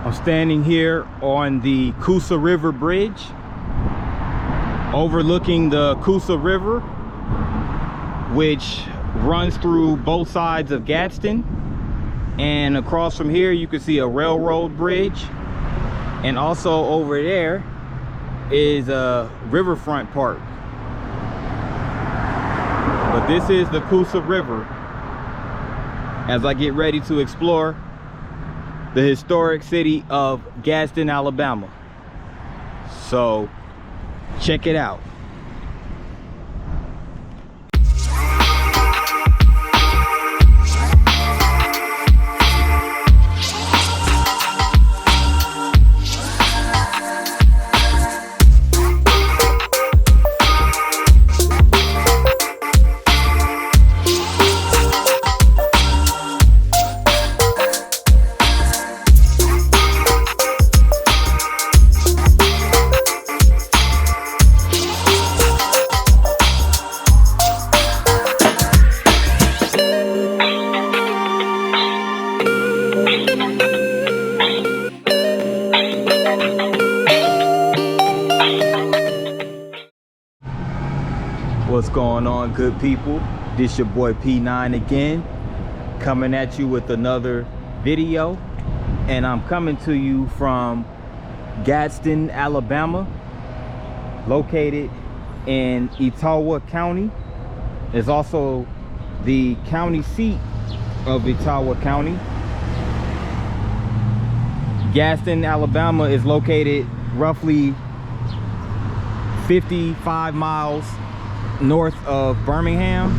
I'm standing here on the Coosa River Bridge, overlooking the Coosa River, which runs through both sides of Gadsden. And across from here, you can see a railroad bridge. And also over there is a riverfront park. But this is the Coosa River as I get ready to explore the historic city of Gadsden, Alabama. So check it out. What's going on, good people? This your boy P9 again, coming at you with another video. And I'm coming to you from Gadsden, Alabama, located in Etowah County. It's also the county seat of Etowah County. Gadsden, Alabama is located roughly 55 miles north of Birmingham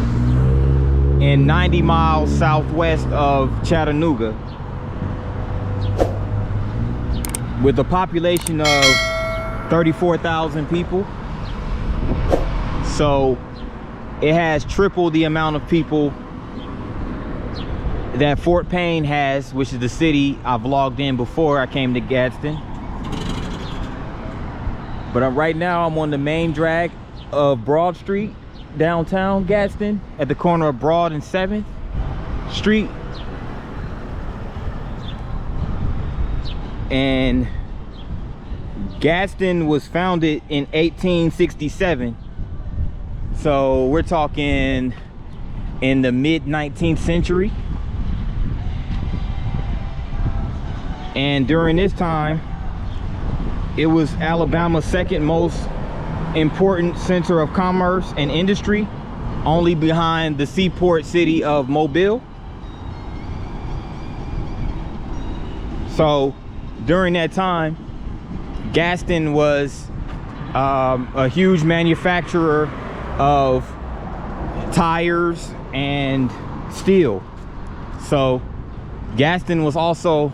and 90 miles southwest of Chattanooga, with a population of 34,000 people. So it has triple the amount of people that Fort Payne has, which is the city I vlogged in before I came to Gadsden. But right now I'm on the main drag of Broad Street, downtown Gadsden, at the corner of Broad and 7th Street. And Gadsden was founded in 1867, so we're talking in the mid 19th century. And during this time, it was Alabama's second most important center of commerce and industry, only behind the seaport city of Mobile. So during that time, Gadsden was a huge manufacturer of tires and steel. So Gadsden was also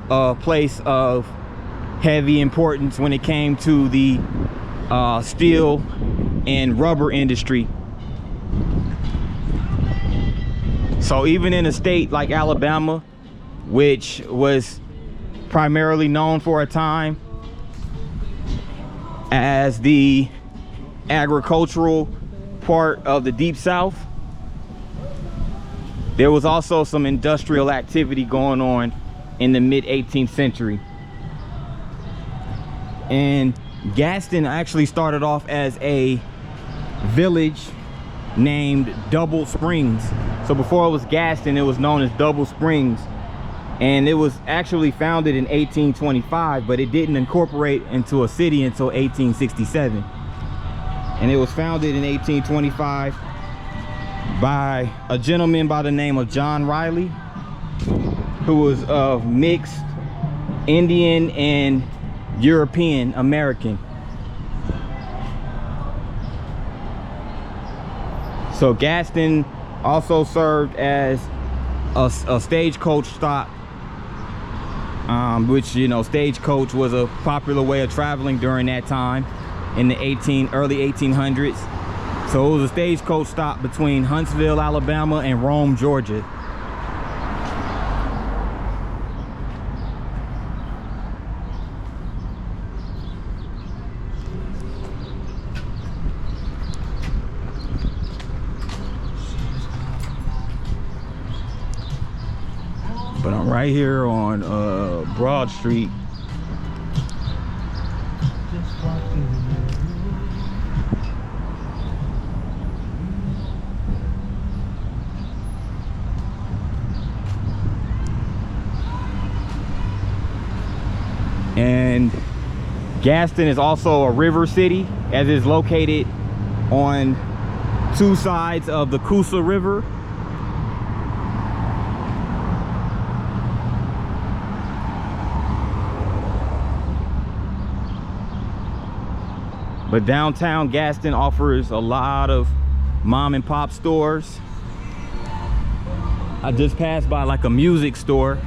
a place of heavy importance when it came to the steel and rubber industry. So even in a state like Alabama, which was primarily known for a time as the agricultural part of the Deep South, there was also some industrial activity going on in the mid 18th century. And Gadsden actually started off as a village named Double Springs. So before it was Gadsden, it was known as Double Springs. And it was actually founded in 1825, but it didn't incorporate into a city until 1867. And it was founded in 1825 by a gentleman by the name of John Riley, who was of mixed Indian and European American. So Gadsden also served as a stagecoach stop, which, you know, stagecoach was a popular way of traveling during that time in the early 1800s. So it was a stagecoach stop between Huntsville, Alabama and Rome, Georgia. But I'm right here on Broad Street And Gadsden is also a river city, as it is located on two sides of the Coosa River. But downtown Gadsden offers a lot of mom and pop stores. I just passed by like a music store.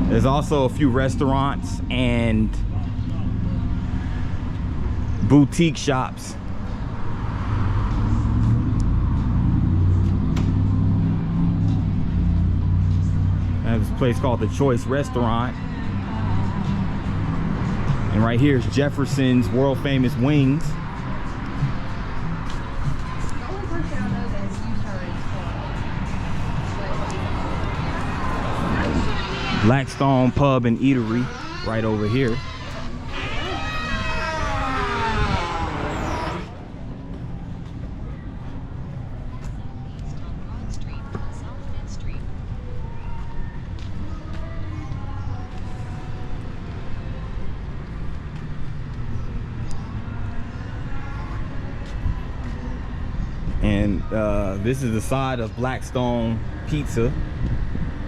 There's also a few restaurants and boutique shops. There's a place called The Choice Restaurant. And right here is Jefferson's world famous wings. Blackstone Pub and Eatery right over here. And this is the side of Blackstone Pizza.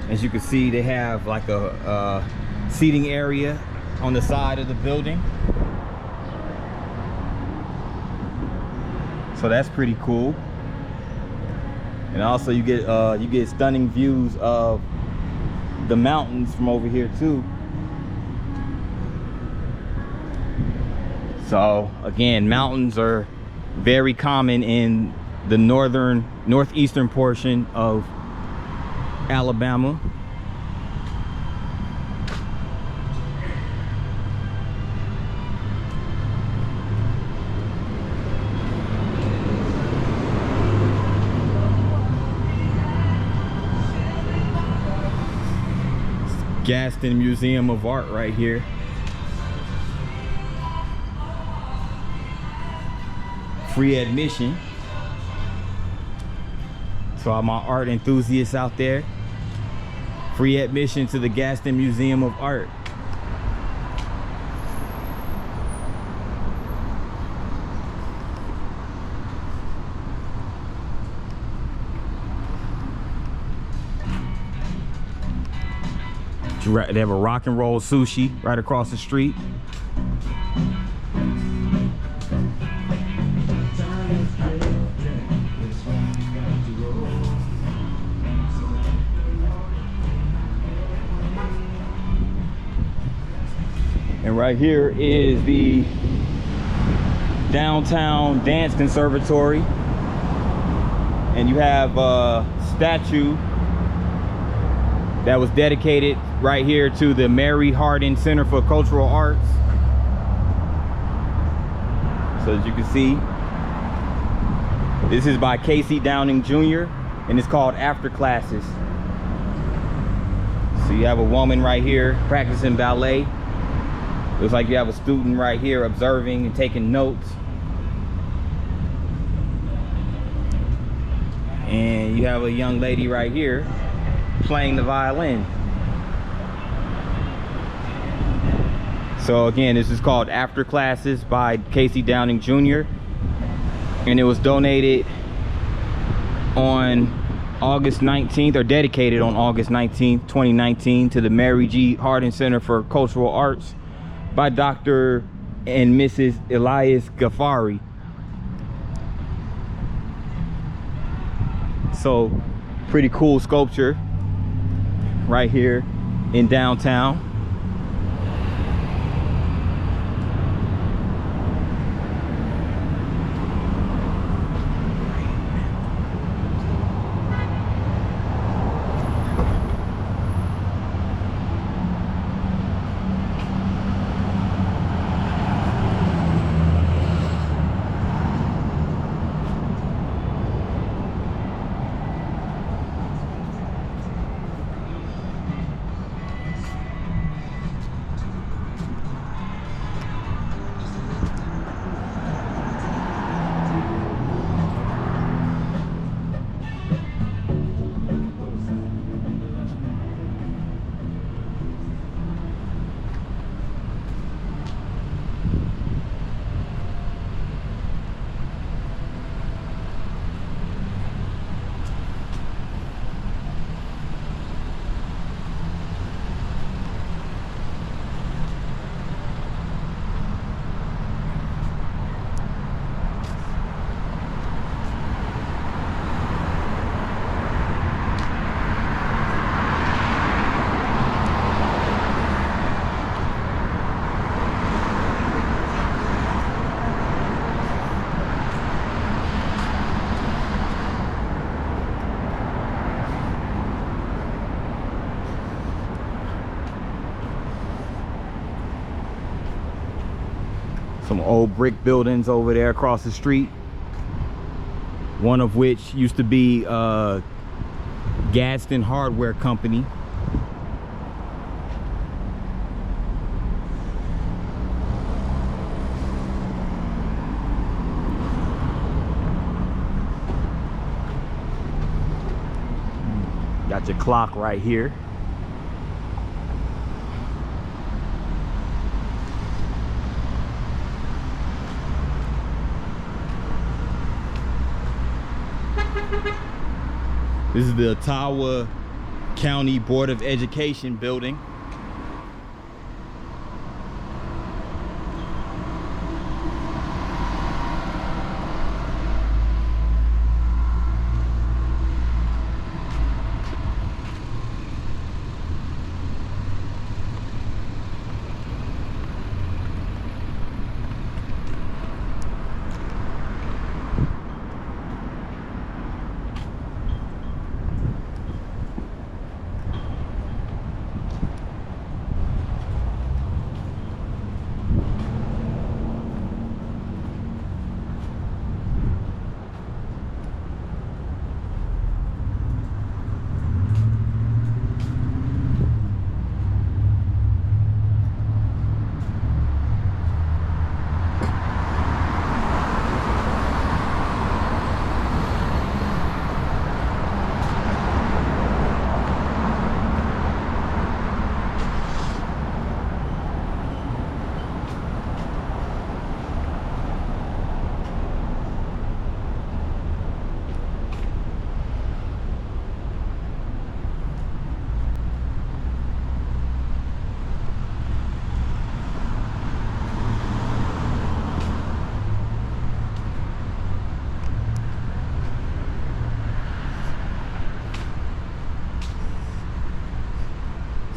As you can see, they have like a seating area on the side of the building. So that's pretty cool. And also you get stunning views of the mountains from over here too. So again, mountains are very common in the northeastern portion of Alabama. Gadsden Museum of Art right here. Free admission. So all my art enthusiasts out there, free admission to the Gadsden Museum of Art. They have a rock and roll sushi right across the street. And right here is the downtown dance conservatory. And you have a statue that was dedicated right here to the Mary Hardin Center for Cultural Arts. So as you can see, this is by Casey Downing Jr. and it's called After Classes. So you have a woman right here practicing ballet. Looks like you have a student right here observing and taking notes. And you have a young lady right here playing the violin. So again, this is called After Classes by Casey Downing Jr. And it was donated on August 19th, or dedicated on August 19th, 2019 to the Mary G. Hardin Center for Cultural Arts by Dr. and Mrs. Elias Ghaffari. So pretty cool sculpture right here in downtown. Some old brick buildings over there across the street. One of which used to be Gadsden Hardware Company. Got your clock right here. This is the Ottawa County Board of Education building.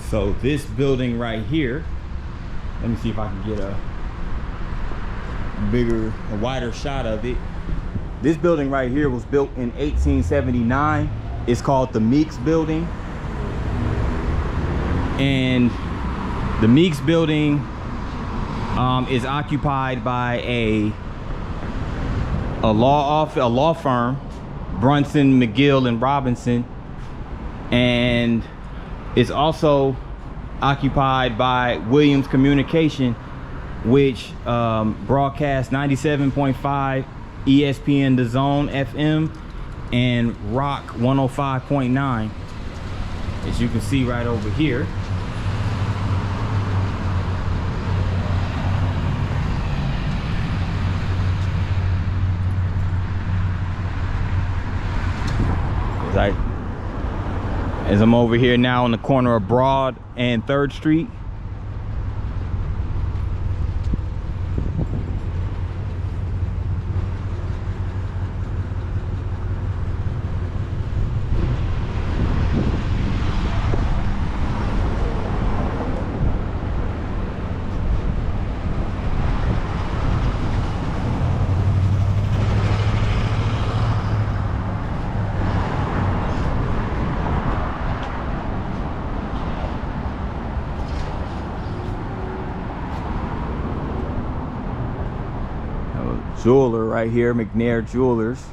So this building right here, let me see if I can get a wider shot of it. This building right here was built in 1879. It's called the Meeks Building. And the Meeks Building is occupied by a law firm, Brunson, McGill, and Robinson. And it's also occupied by Williams Communication, which broadcasts 97.5 ESPN The Zone FM and Rock 105.9, as you can see right over here. As I'm over here now on the corner of Broad and 3rd Street. Jeweler right here, McNair Jewelers.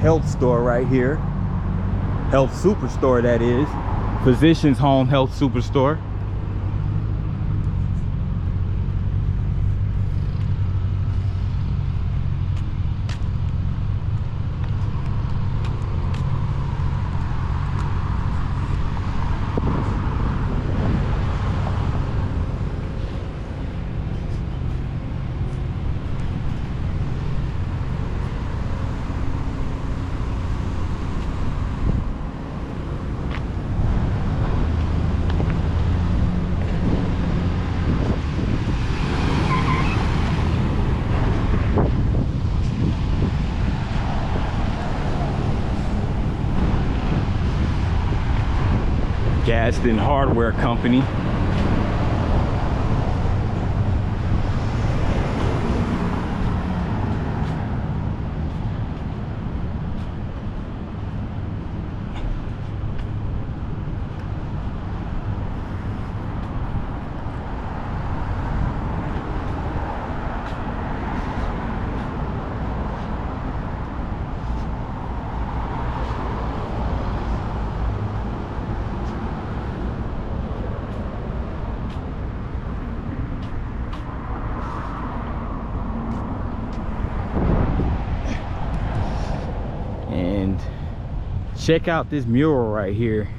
Health store right here, health superstore that is, Physicians Home Health Superstore. Gadsden Hardware Company. And check out this mural right here.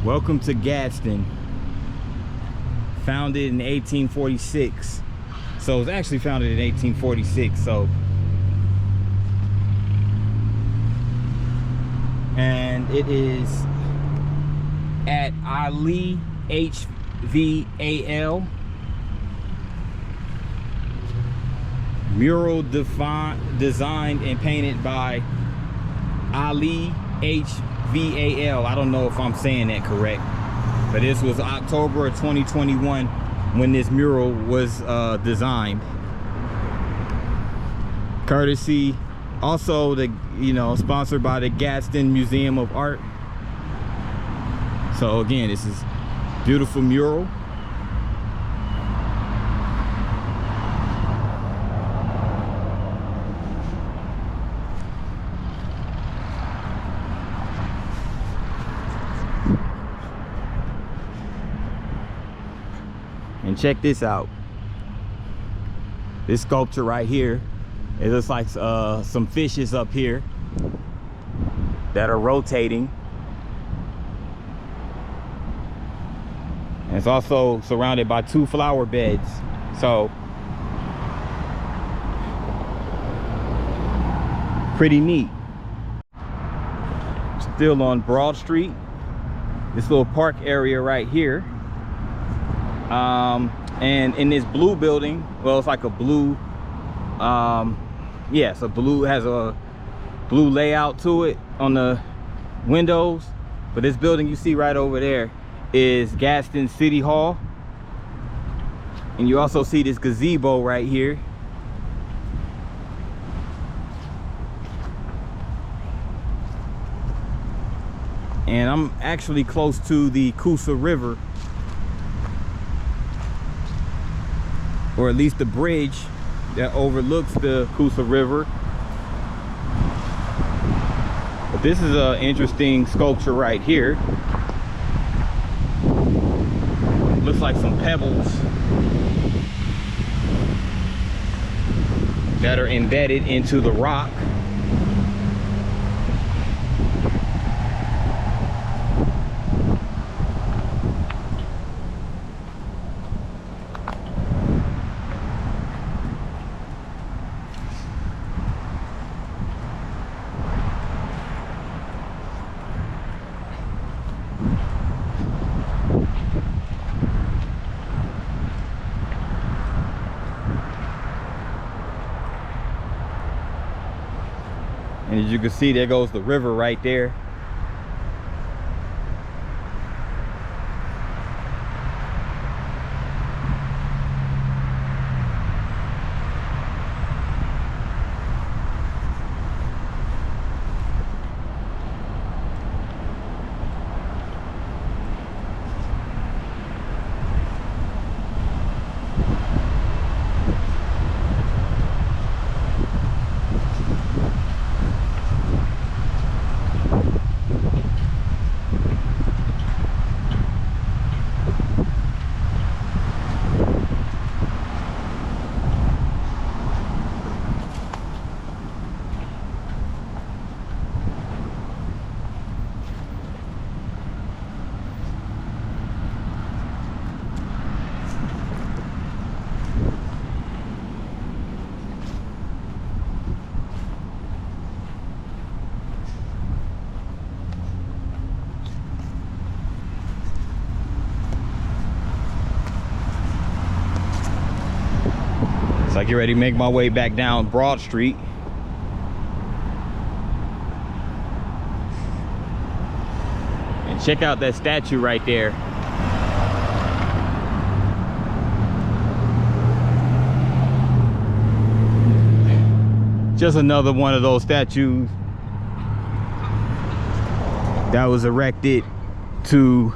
Welcome to Gadsden. Founded in 1846. So it was actually founded in 1846. So, and it is at Ali HVAL. Mural designed and painted by Ali HVAL. I don't know if I'm saying that correct, but this was October of 2021 when this mural was designed. Courtesy, also sponsored by the Gadsden Museum of Art. So again, this is beautiful mural. And check this out. This sculpture right here, it looks like some fishes up here that are rotating. And it's also surrounded by 2 flower beds. So pretty neat. Still on Broad Street, this little park area right here. And in this blue building, well, it's like a blue, yeah, so blue, has a blue layout to it on the windows. But this building you see right over there is Gadsden City Hall. And you also see this gazebo right here. And I'm actually close to the Coosa River, or at least the bridge that overlooks the Coosa River. But this is an interesting sculpture right here. Looks like some pebbles that are embedded into the rock. And as you can see, there goes the river right there. So I get ready to make my way back down Broad Street. Check out that statue right there. Just another one of those statues that was erected to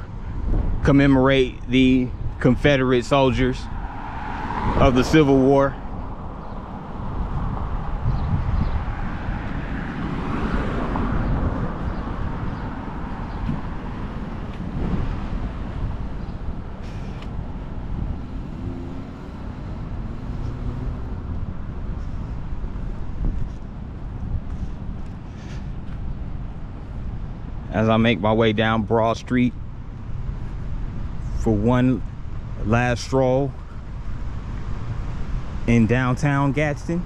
commemorate the Confederate soldiers of the Civil War. As I make my way down Broad Street for one last stroll in downtown Gadsden.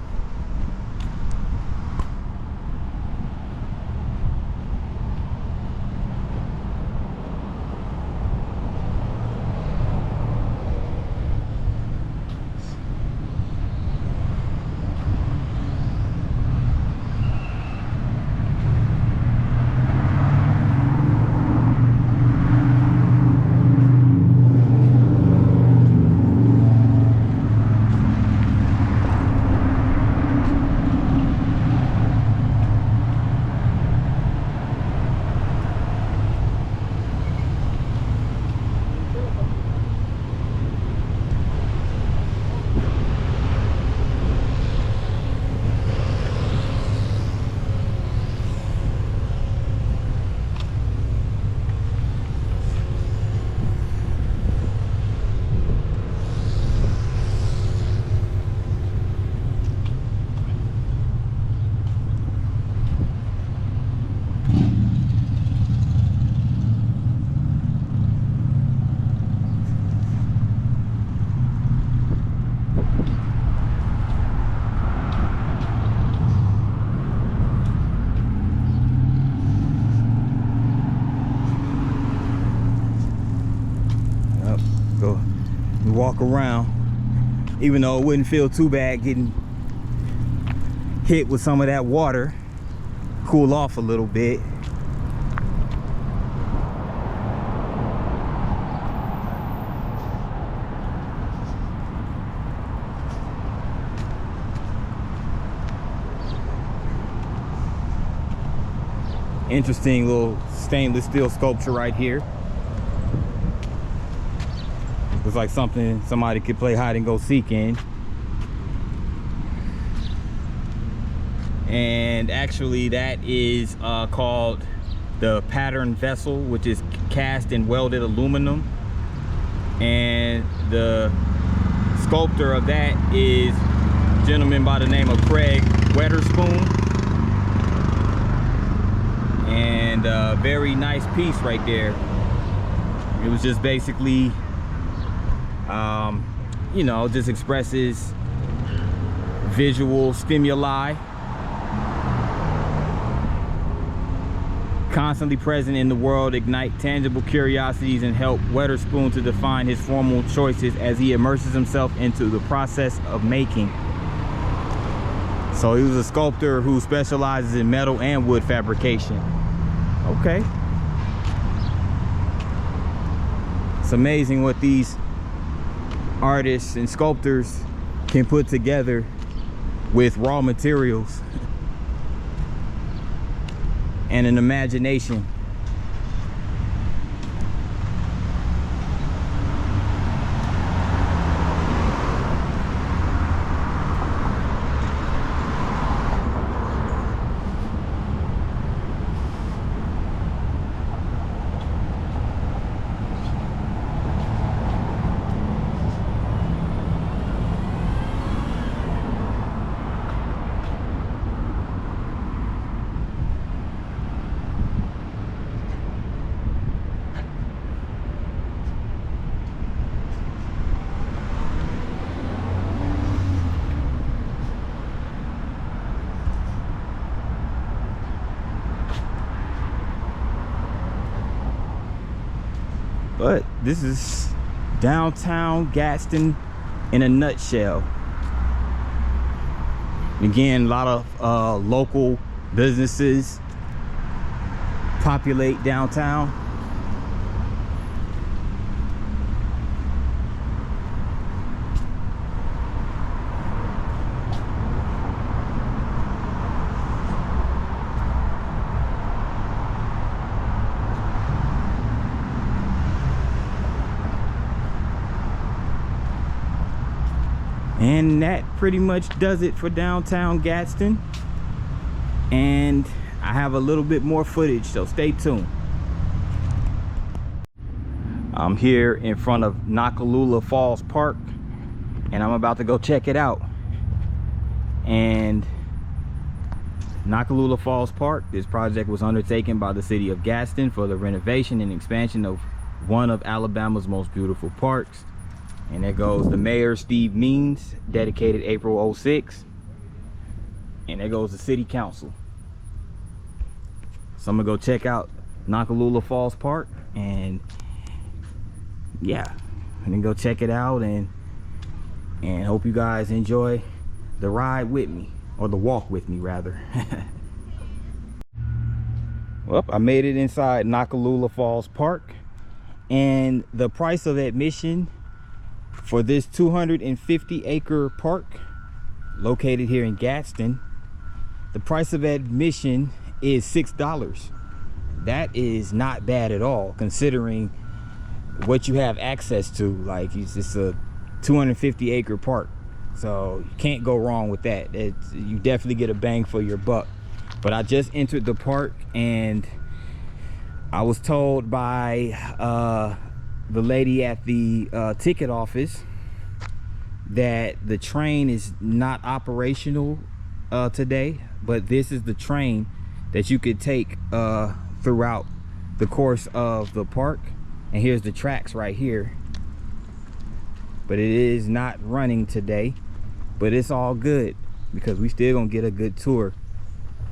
Walk around, even though it wouldn't feel too bad getting hit with some of that water, cool off a little bit. Interesting little stainless steel sculpture right here. Looks like something somebody could play hide and go seek in. And actually that is called the pattern vessel, which is cast in welded aluminum. And the sculptor of that is a gentleman by the name of Craig Weatherspoon. And a very nice piece right there. It was just basically you know, just expresses visual stimuli constantly present in the world, ignite tangible curiosities, and help Weatherspoon to define his formal choices as he immerses himself into the process of making. So he was a sculptor who specializes in metal and wood fabrication. Okay. It's amazing what these artists and sculptors can put together with raw materials and an imagination. But this is downtown Gadsden in a nutshell. Again, a lot of local businesses populate downtown. And that pretty much does it for downtown Gadsden. And I have a little bit more footage, so stay tuned. I'm here in front of Noccalula Falls Park, and I'm about to go check it out. And Noccalula Falls Park, this project was undertaken by the city of Gadsden for the renovation and expansion of one of Alabama's most beautiful parks. And there goes the mayor, Steve Means, dedicated April 06. And there goes the city council. So I'm gonna go check out Noccalula Falls Park, and yeah, and then go check it out, and hope you guys enjoy the ride with me, or the walk with me rather. Well, I made it inside Noccalula Falls Park, and the price of admission for this 250-acre park located here in Gadsden, the price of admission is $6. That is not bad at all, considering what you have access to. Like, it's a 250-acre park, so you can't go wrong with that. You definitely get a bang for your buck. But I just entered the park, and I was told by the lady at the ticket office that the train is not operational today, but this is the train that you could take throughout the course of the park. And here's the tracks right here, but it is not running today. But it's all good, because we still gonna get a good tour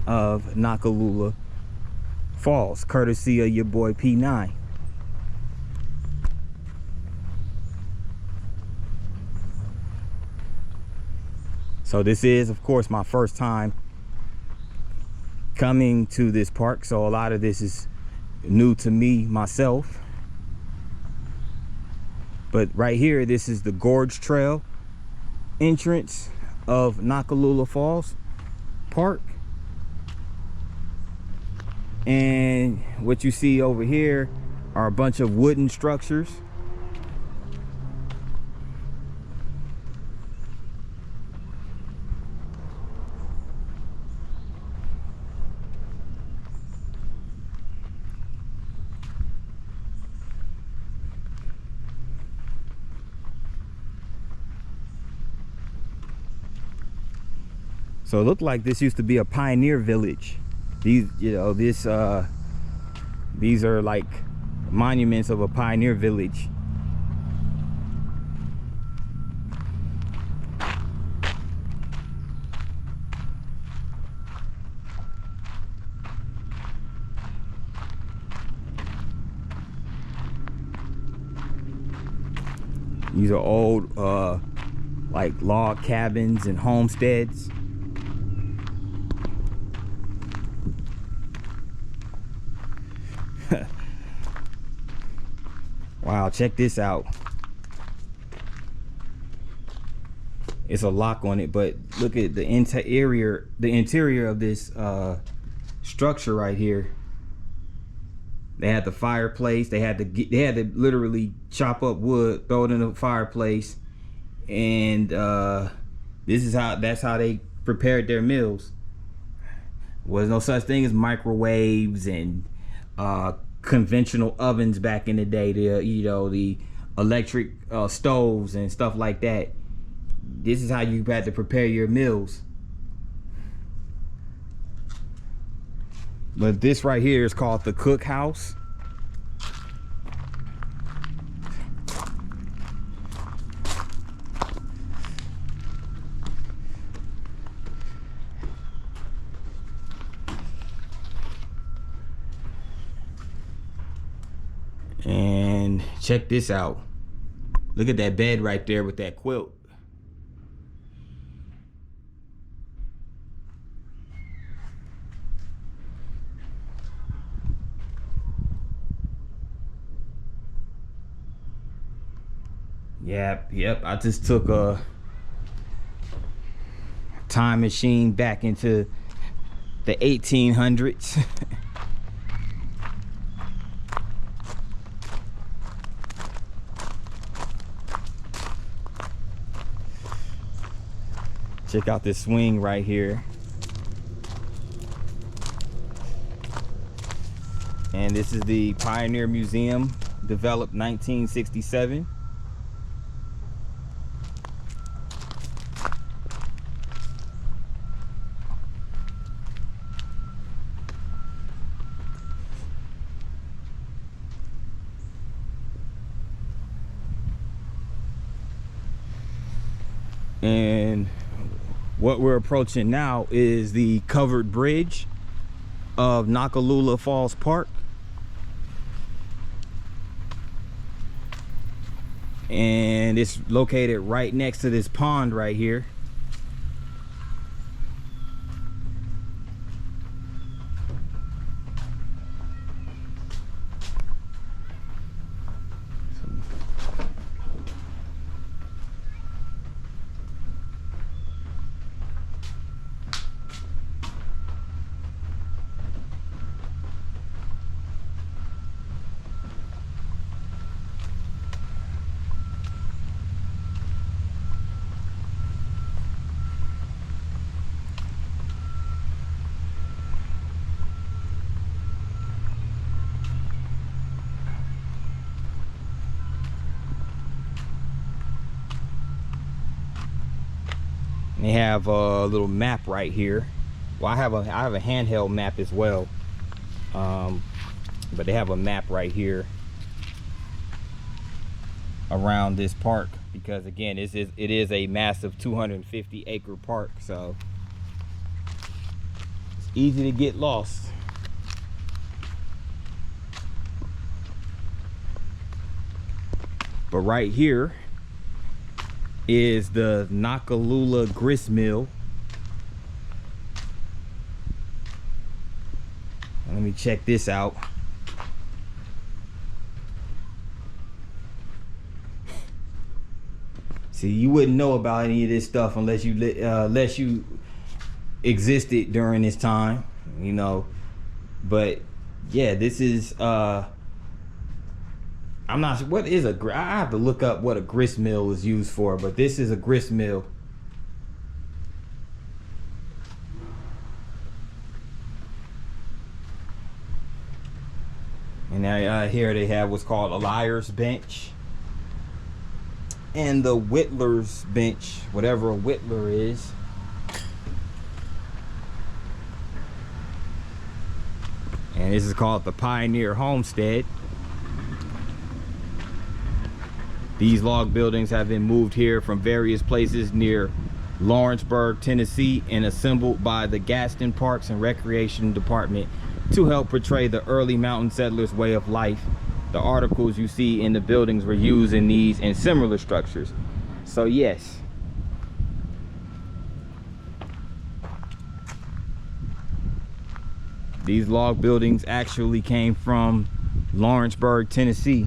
of Noccalula Falls, courtesy of your boy P9. So this is, of course, my first time coming to this park, so a lot of this is new to me myself. But right here, this is the Gorge Trail entrance of Noccalula Falls Park. And what you see over here are a bunch of wooden structures. So it looked like this used to be a pioneer village. These, you know, these are like monuments of a pioneer village. These are old like log cabins and homesteads. Wow, check this out. It's a lock on it, but look at the interior of this structure right here. They had the fireplace. They had to literally chop up wood, throw it in the fireplace, and that's how they prepared their meals. Was no such thing as microwaves and conventional ovens back in the day. The electric stoves and stuff like that. This is how you had to prepare your meals. But this right here is called the cookhouse. And check this out. Look at that bed right there with that quilt. Yep. I just took a time machine back into the 1800s. Check out this swing right here. And this is the Pioneer Museum, developed 1967. And what we're approaching now is the covered bridge of Noccalula Falls Park. And it's located right next to this pond right here. They have a little map right here. Well, I have a handheld map as well, but they have a map right here around this park, because again, it is a massive 250-acre park, so it's easy to get lost. But right here is the Noccalula grist mill. Let me check this out. See, you wouldn't know about any of this stuff unless you existed during this time, you know. But yeah, this is I'm not sure what is I have to look up what a grist mill is used for, but this is a grist mill. And now here they have what's called a liar's bench and the whittler's bench, whatever a whittler is. And this is called the Pioneer Homestead. These log buildings have been moved here from various places near Lawrenceburg, Tennessee, and assembled by the Gadsden Parks and Recreation Department to help portray the early mountain settlers' way of life. The articles you see in the buildings were used in these and similar structures. So yes, these log buildings actually came from Lawrenceburg, Tennessee,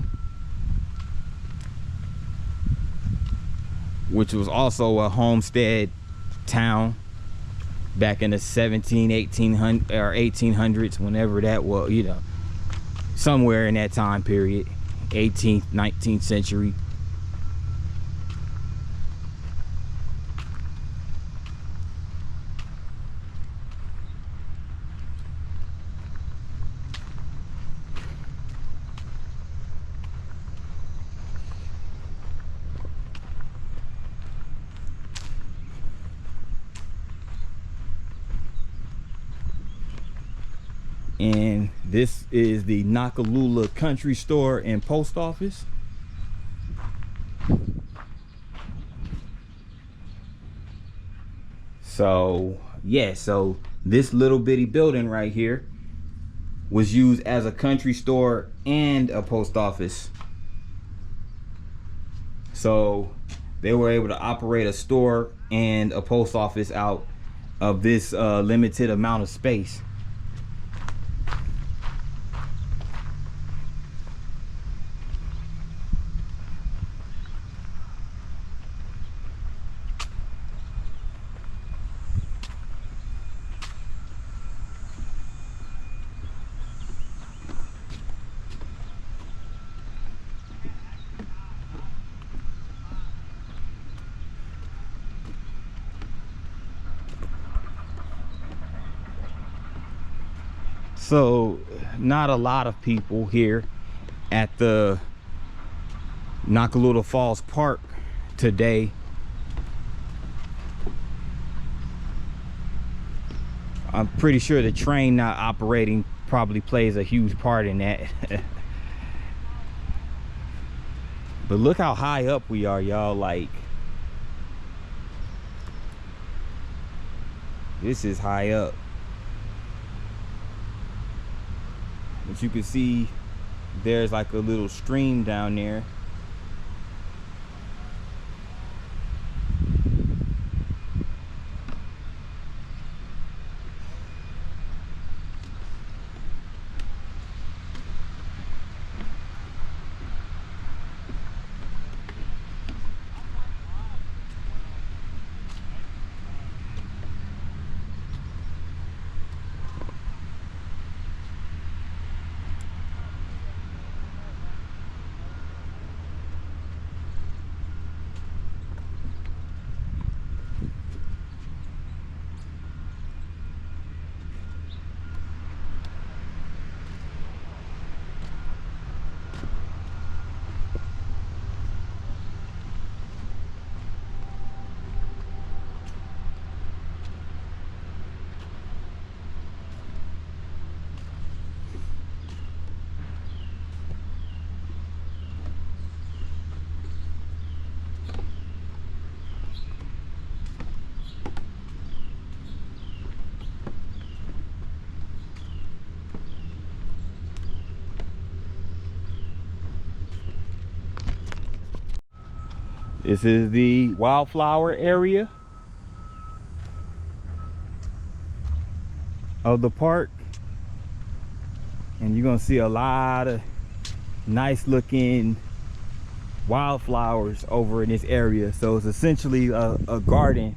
which was also a homestead town back in the 1800s or 1800s, whenever that was, you know, somewhere in that time period, 18th, 19th century. And this is the Noccalula Country Store and Post Office. So yeah, so this little bitty building right here was used as a country store and a post office. So they were able to operate a store and a post office out of this limited amount of space. So not a lot of people here at the Noccalula Falls Park today. I'm pretty sure the train not operating probably plays a huge part in that. But look how high up we are, y'all. Like, this is high up. But you can see there's like a little stream down there. This is the wildflower area of the park, and you're gonna see a lot of nice looking wildflowers over in this area. So it's essentially a garden.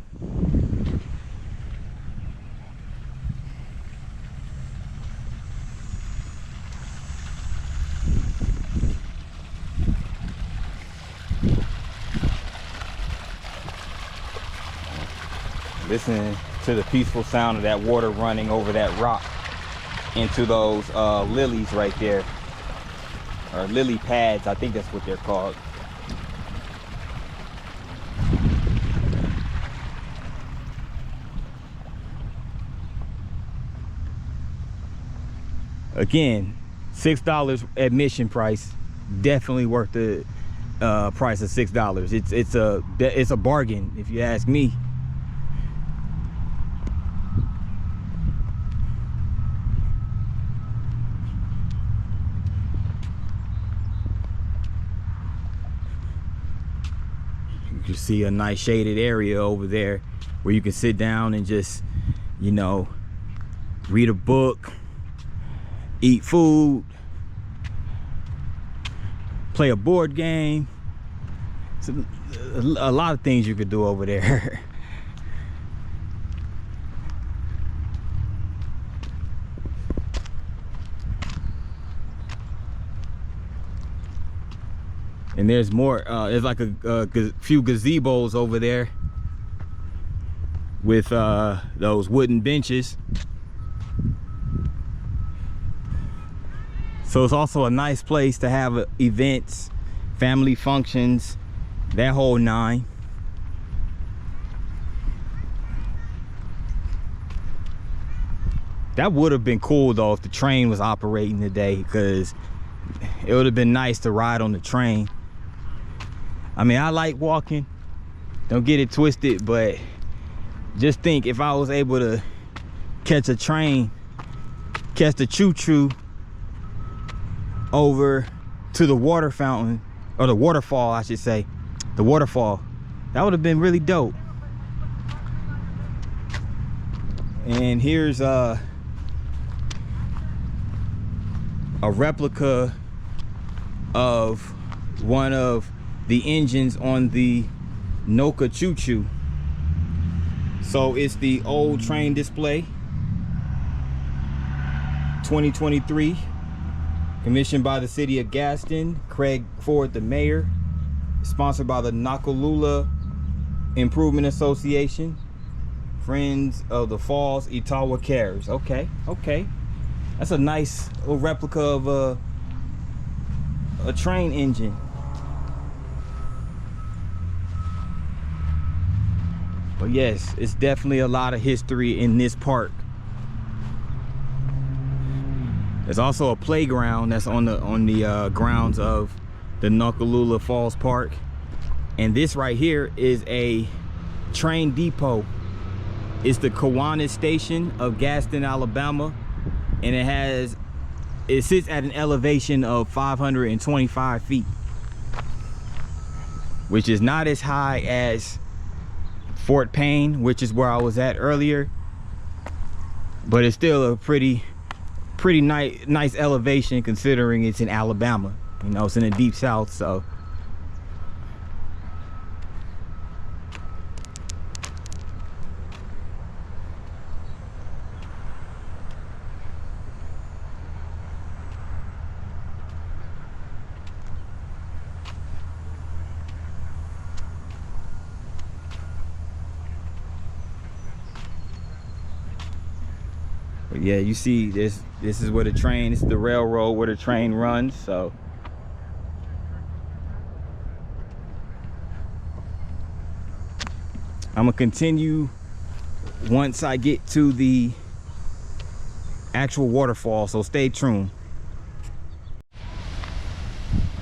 Listen to the peaceful sound of that water running over that rock into those lilies right there, or lily pads, I think that's what they're called. Again, $6 admission price, definitely worth the price of $6. It's a bargain if you ask me. You see a nice shaded area over there where you can sit down and just, you know, read a book, eat food, play a board game. It's a lot of things you could do over there. And there's more, there's like a few gazebos over there with those wooden benches. So it's also a nice place to have events, family functions, that whole nine. That would have been cool though if the train was operating today, because it would have been nice to ride on the train. I mean, I like walking, don't get it twisted, but just think if I was able to catch a train, catch the choo-choo over to the water fountain, or the waterfall I should say, the waterfall, that would have been really dope. And here's a replica of one of the engines on the Noccalula Choo-Choo. So it's the old train display 2023, commissioned by the city of Gadsden, Craig Ford the mayor, sponsored by the Noccalula Improvement Association, Friends of the Falls, Etawa Cares. Okay. That's a nice little replica of a train engine. But yes, it's definitely a lot of history in this park. There's also a playground that's on the grounds of the Noccalula Falls Park. And this right here is a train depot. It's the Kiwanis station of Gadsden, Alabama. And it sits at an elevation of 525 feet. Which is not as high as Fort Payne, which is where I was at earlier. But it's still a pretty nice elevation considering it's in Alabama. You know, it's in the deep south, so. But yeah, you see this is where the train, it's the railroad where the train runs, so. I'm gonna continue once I get to the actual waterfall, so stay tuned.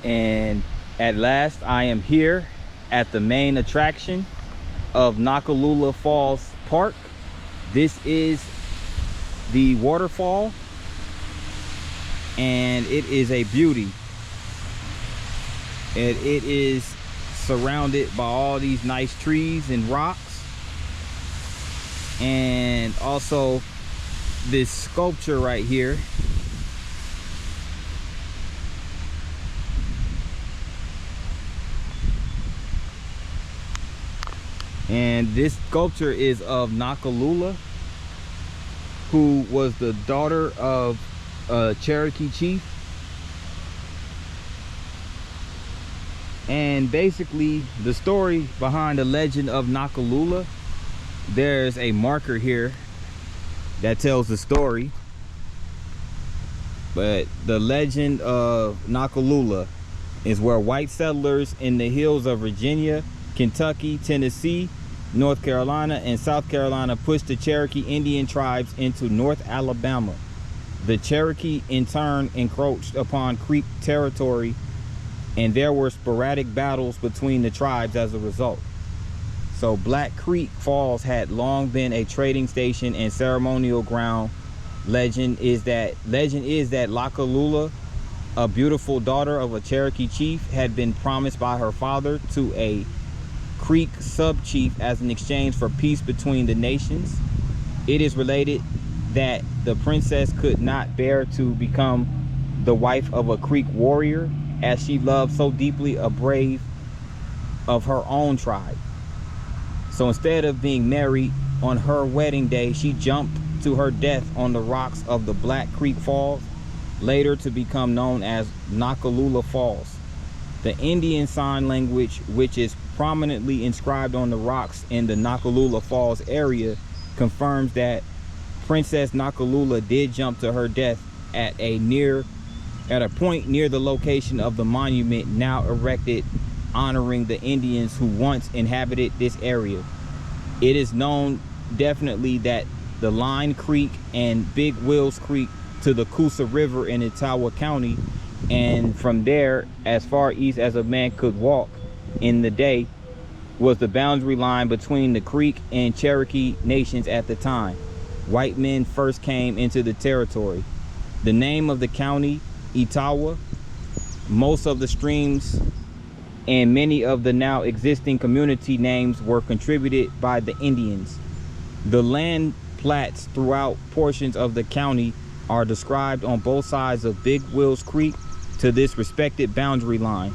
And at last I am here at the main attraction of Noccalula Falls Park. This is the waterfall, and it is a beauty. And it is surrounded by all these nice trees and rocks, and also this sculpture right here. And this sculpture is of Noccalula, who was the daughter of a Cherokee chief. And basically the story behind the legend of Noccalula, there's a marker here that tells the story. But the legend of Noccalula is where white settlers in the hills of Virginia, Kentucky, Tennessee, North Carolina, and South Carolina pushed the Cherokee Indian tribes into North Alabama. The Cherokee in turn encroached upon Creek territory, and there were sporadic battles between the tribes as a result. So Black Creek Falls had long been a trading station and ceremonial ground. Legend is that Noccalula, a beautiful daughter of a Cherokee chief, had been promised by her father to a Creek sub-chief as an exchange for peace between the nations. It is related that the princess could not bear to become the wife of a Creek warrior, as she loved so deeply a brave of her own tribe. So instead of being married on her wedding day, she jumped to her death on the rocks of the Black Creek Falls, later to become known as Noccalula Falls. The Indian Sign Language, which is prominently inscribed on the rocks in the Noccalula Falls area, confirms that Princess Noccalula did jump to her death at a point near the location of the monument now erected honoring the Indians who once inhabited this area. It is known definitely that the Line Creek and Big Wills Creek to the Coosa River in Etowah County, and from there as far east as a man could walk in the day, was the boundary line between the Creek and Cherokee nations at the time white men first came into the territory. The name of the county, Etowah, most of the streams and many of the now existing community names were contributed by the Indians. The land plats throughout portions of the county are described on both sides of Big Wills Creek to this respected boundary line.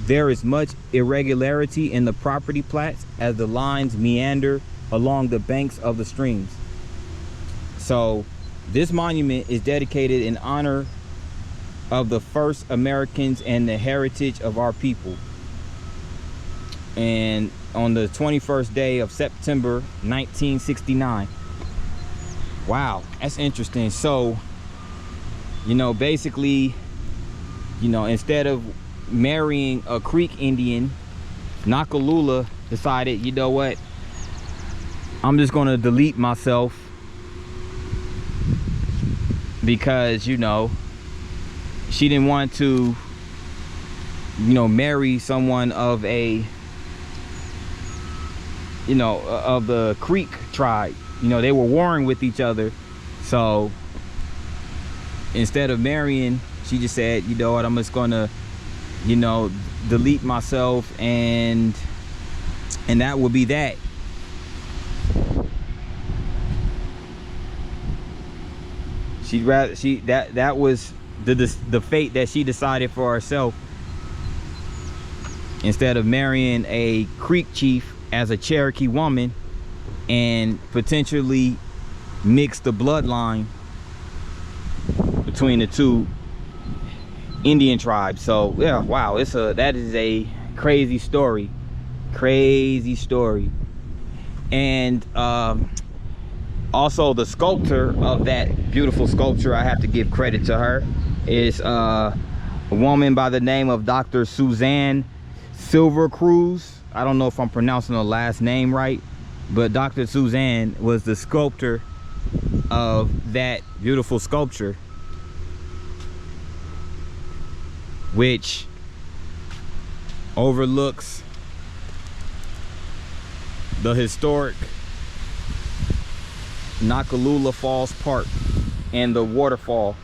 There is much irregularity in the property plats as the lines meander along the banks of the streams. So this monument is dedicated in honor of the first Americans and the heritage of our people. And on the 21st day of September 1969. Wow, that's interesting. So You know, basically, you know, instead of marrying a Creek Indian, Noccalula decided, you know what, I'm just gonna delete myself, because, you know, she didn't want to, you know, marry someone of a, you know, of the Creek tribe. You know, they were warring with each other. So instead of marrying, she just said, you know what, I'm just gonna, you know, delete myself, and that would be that. That was the fate that she decided for herself. Instead of marrying a Creek chief as a Cherokee woman and potentially mix the bloodline between the two Indian tribes. So yeah, wow, that is a crazy story. And also the sculptor of that beautiful sculpture, I have to give credit to her, is a woman by the name of Dr. Suzanne Silvercruz. I don't know if I'm pronouncing her last name right, but Dr. Suzanne was the sculptor of that beautiful sculpture, which overlooks the historic Noccalula Falls Park and the waterfall.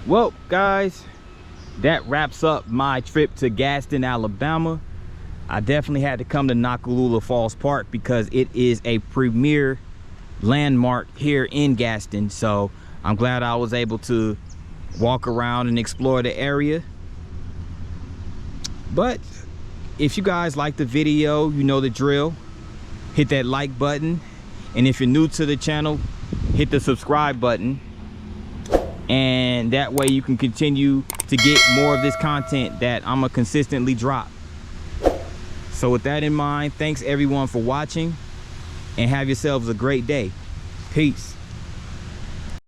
Well, guys, that wraps up my trip to Gadsden, Alabama. I definitely had to come to Noccalula Falls Park because it is a premier landmark here in Gadsden. So I'm glad I was able to walk around and explore the area. But if you guys like the video, you know the drill. Hit that like button, and if you're new to the channel, hit the subscribe button, and that way you can continue to get more of this content that I'm gonna consistently drop. So with that in mind, thanks everyone for watching, and have yourselves a great day. Peace.